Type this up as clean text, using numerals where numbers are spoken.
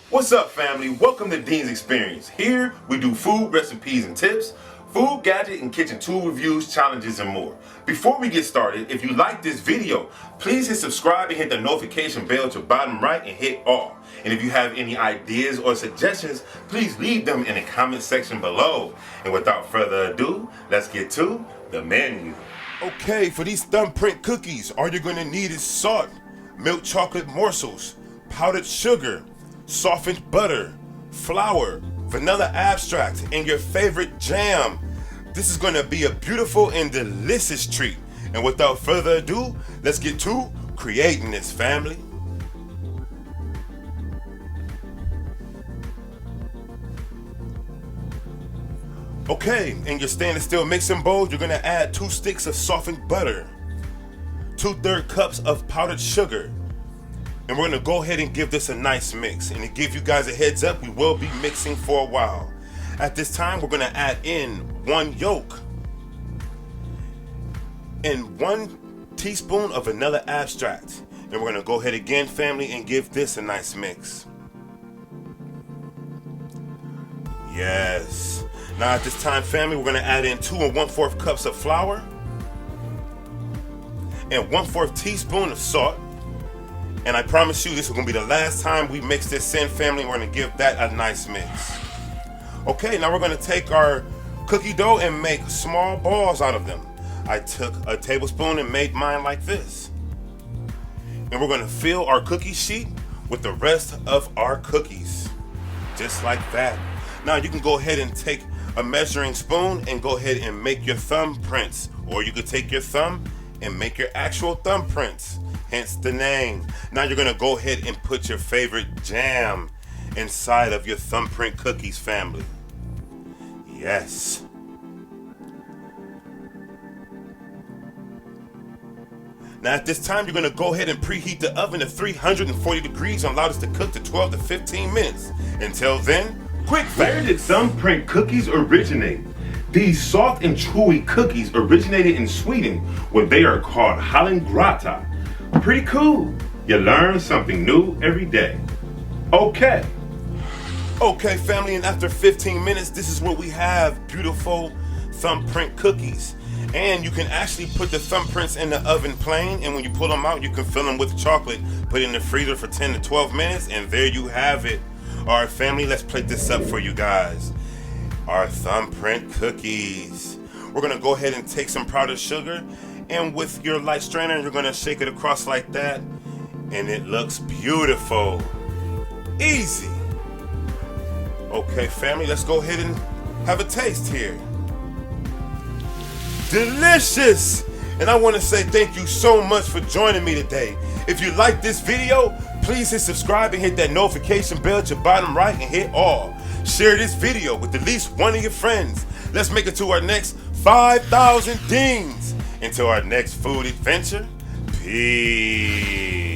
What's up, family? Welcome to Ddins Xperience. Here we do food recipes and tips, food, gadget, and kitchen tool reviews, challenges, and more. Before we get started, if you like this video, please hit subscribe and hit the notification bell to bottom right and hit all. And if you have any ideas or suggestions, please leave them in the comment section below. And without further ado, let's get to the menu. Okay, for these thumbprint cookies, all you're going to need is salt, milk chocolate morsels, powdered sugar, softened butter, flour, vanilla extract, and your favorite jam. This is going to be a beautiful and delicious treat. And without further ado, let's get to creating this, family. Okay, in your stainless steel mixing bowl, you're going to add 2 sticks of softened butter, 2/3 cups of powdered sugar, and we're going to go ahead and give this a nice mix. And to give you guys a heads up, we will be mixing for a while. At this time, we're going to add in 1 yolk and 1 teaspoon of vanilla extract. And we're going to go ahead again, family, and give this a nice mix. Yes. Now at this time, family, we're going to add in 2 1/4 cups of flour and 1/4 teaspoon of salt. And I promise you, this is going to be the last time we mix this in, family. We're going to give that a nice mix. Okay, now we're going to take our cookie dough and make small balls out of them. I took a tablespoon and made mine like this. And we're going to fill our cookie sheet with the rest of our cookies. Just like that. Now you can go ahead and take a measuring spoon and go ahead and make your thumbprints. Or you could take your thumb and make your actual thumbprints. Hence the name. Now you're going to go ahead and put your favorite jam inside of your thumbprint cookies, family. Yes. Now at this time, you're going to go ahead and preheat the oven to 340 degrees and allow this to cook to 12 to 15 minutes. Until then, quick fact. Where did thumbprint cookies originate? These soft and chewy cookies originated in Sweden, where they are called Hallengrata. Pretty cool. You learn something new every day. Okay, family, and after 15 minutes, this is what we have: beautiful thumbprint cookies. And you can actually put the thumbprints in the oven plain, and when you pull them out, you can fill them with chocolate, put it in the freezer for 10 to 12 minutes, and there you have it. All right, family, let's plate this up for you guys. Our thumbprint cookies. We're gonna go ahead and take some powdered sugar, and with your light strainer, you're gonna shake it across like that, and it looks beautiful. Easy. Okay, family, let's go ahead and have a taste here. Delicious! And I want to say thank you so much for joining me today. If you like this video, please hit subscribe and hit that notification bell to bottom right and hit all. Share this video with at least one of your friends. Let's make it to our next 5,000 Ddins. Until our next food adventure, peace.